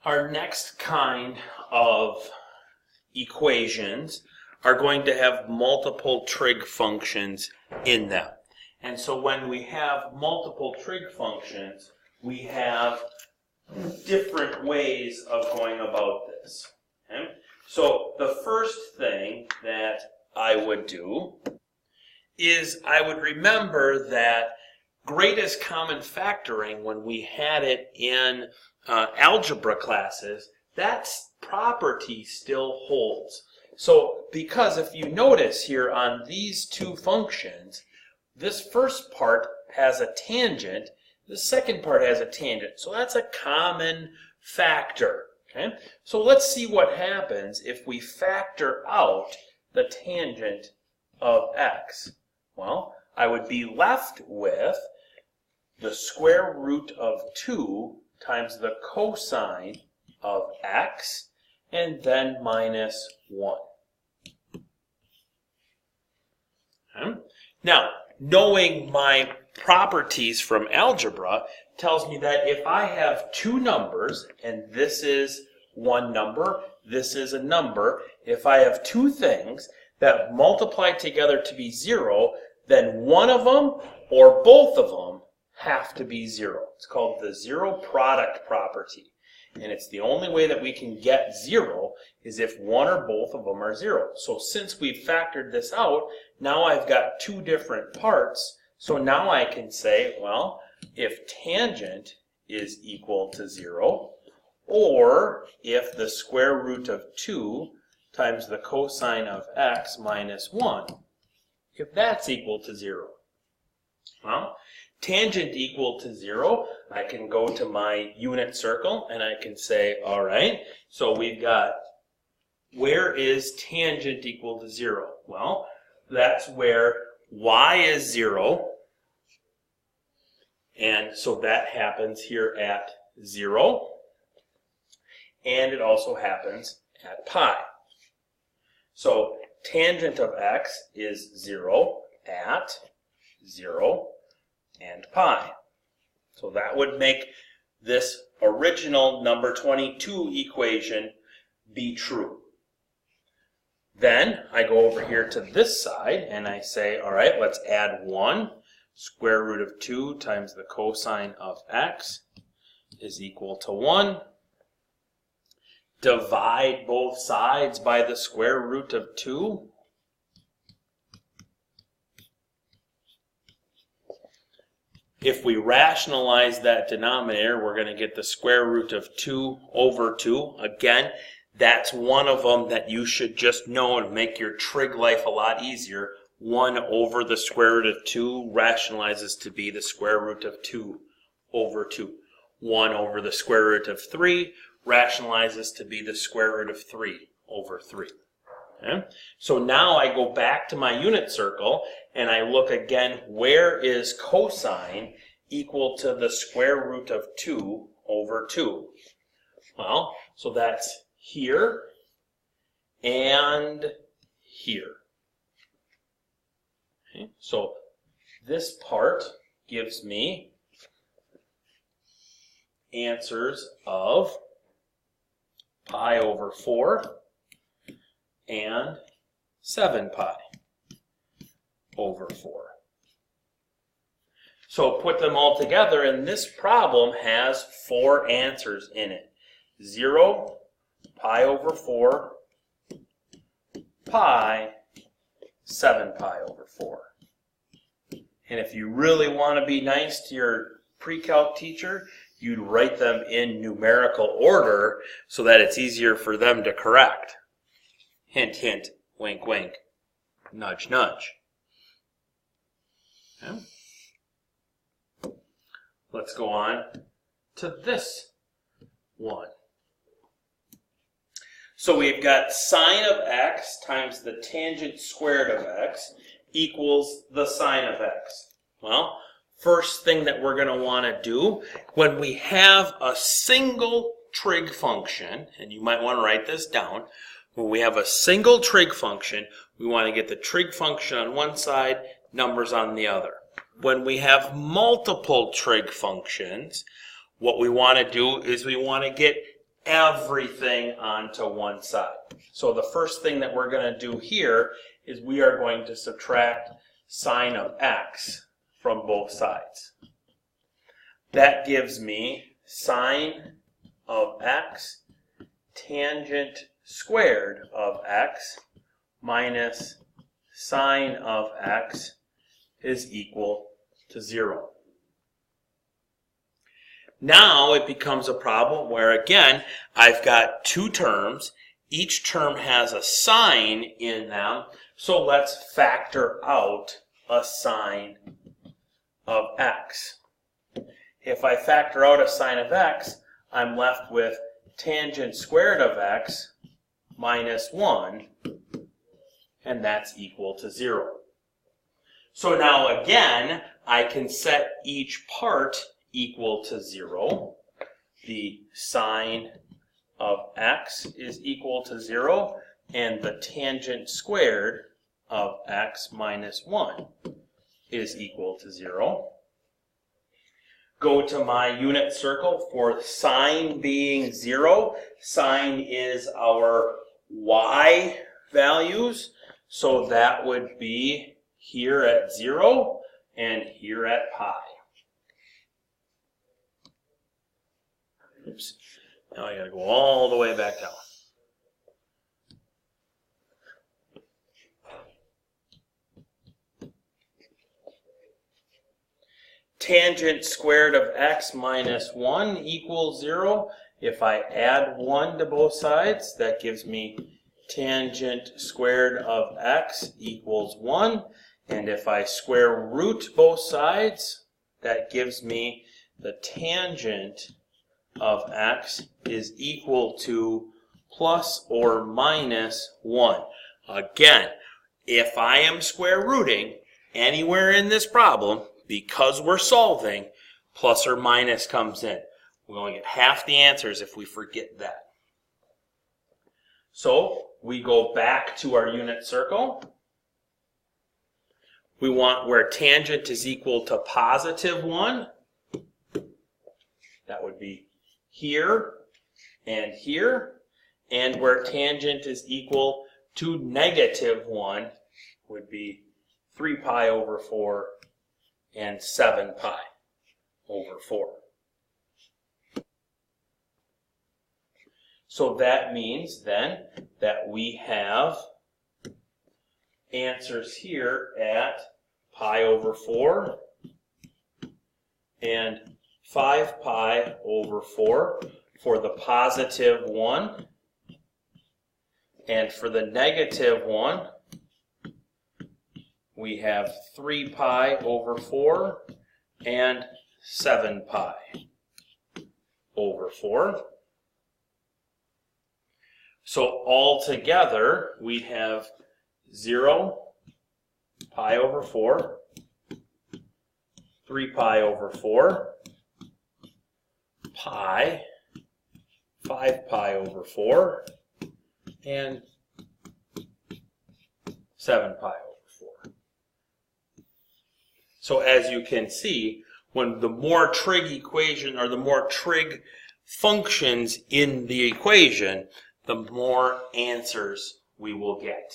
Our next kind of equations are going to have multiple trig functions in them. And so when we have multiple trig functions, we have different ways of going about this. Okay? So the first thing that I would do is I would remember that greatest common factoring, when we had it in algebra classes, that property still holds. So because if you notice here on these two functions, this first part has a tangent, the second part has a tangent. So that's a common factor. Okay? So let's see what happens if we factor out the tangent of x. Well, I would be left with the square root of 2 times the cosine of x, and then minus 1. Okay? Now, knowing my properties from algebra tells me that if I have two numbers, and this is one number, this is a number, if I have two things that multiply together to be 0, then one of them or both of them have to be 0. It's called the zero product property. And it's the only way that we can get 0 is if one or both of them are 0. So since we've factored this out, now I've got two different parts. So now I can say, well, if tangent is equal to 0, or if the square root of 2 times the cosine of x minus 1, if that's equal to 0. Well, tangent equal to 0, I can go to my unit circle and I can say, all right, so we've got, where is tangent equal to 0? Well, that's where y is 0, and so that happens here at 0, and it also happens at pi. So tangent of x is 0 at 0 and pi. So that would make this original number 22 equation be true. Then I go over here to this side and I say, all right, let's add 1. Square root of 2 times the cosine of x is equal to 1. Divide both sides by the square root of 2. If we rationalize that denominator, we're going to get the square root of 2 over 2. Again, that's one of them that you should just know and make your trig life a lot easier. 1 over the square root of 2 rationalizes to be the square root of 2 over 2. 1 over the square root of 3 rationalizes to be the square root of 3 over 3. Okay? So now I go back to my unit circle and I look again, where is cosine equal to the square root of 2 over 2? Well, so that's here and here. Okay? So this part gives me answers of pi over 4 and 7 pi over 4. So put them all together, and this problem has 4 answers in it. 0, pi over 4, pi, 7 pi over 4. And if you really want to be nice to your pre-calc teacher, you'd write them in numerical order so that it's easier for them to correct. Hint, hint, wink, wink, nudge, nudge. Okay. Let's go on to this one. So we've got sine of x times the tangent squared of x equals the sine of x. Well, first thing that we're going to want to do, when we have a single trig function, and you might want to write this down, when we have a single trig function, we want to get the trig function on one side, numbers on the other. When we have multiple trig functions, what we want to do is we want to get everything onto one side. So the first thing that we're going to do here is we are going to subtract sine of x from both sides. That gives me sine of x tangent squared of x minus sine of x is equal to 0. Now it becomes a problem where, again, I've got two terms. Each term has a sign in them, so let's factor out a sine of x. If I factor out a sine of x, I'm left with tangent squared of x minus 1, and that's equal to 0. So now again, I can set each part equal to 0. The sine of x is equal to 0, and the tangent squared of x minus 1 is equal to 0. Go to my unit circle for sine being 0. Sine is our y values, so that would be here at 0 and here at pi. Oops. Now I got to go all the way back down. Tangent squared of x minus 1 equals 0. If I add 1 to both sides, that gives me tangent squared of x equals 1. And if I square root both sides, that gives me the tangent of x is equal to plus or minus 1. Again, if I am square rooting anywhere in this problem, because we're solving, plus or minus comes in. We only get half the answers if we forget that. So we go back to our unit circle. We want where tangent is equal to positive 1. That would be here and here. And where tangent is equal to negative 1 would be 3 pi over 4 and 7 pi over 4. So that means then that we have answers here at pi over 4 and 5 pi over 4 for the positive 1, and for the negative 1 we have 3 pi over 4 and 7 pi over 4. So altogether we have 0, pi over 4, 3 pi over 4, pi, 5 pi over 4, and 7 pi over 4. So as you can see, when the more trig equation or the more trig functions in the equation, the more answers we will get.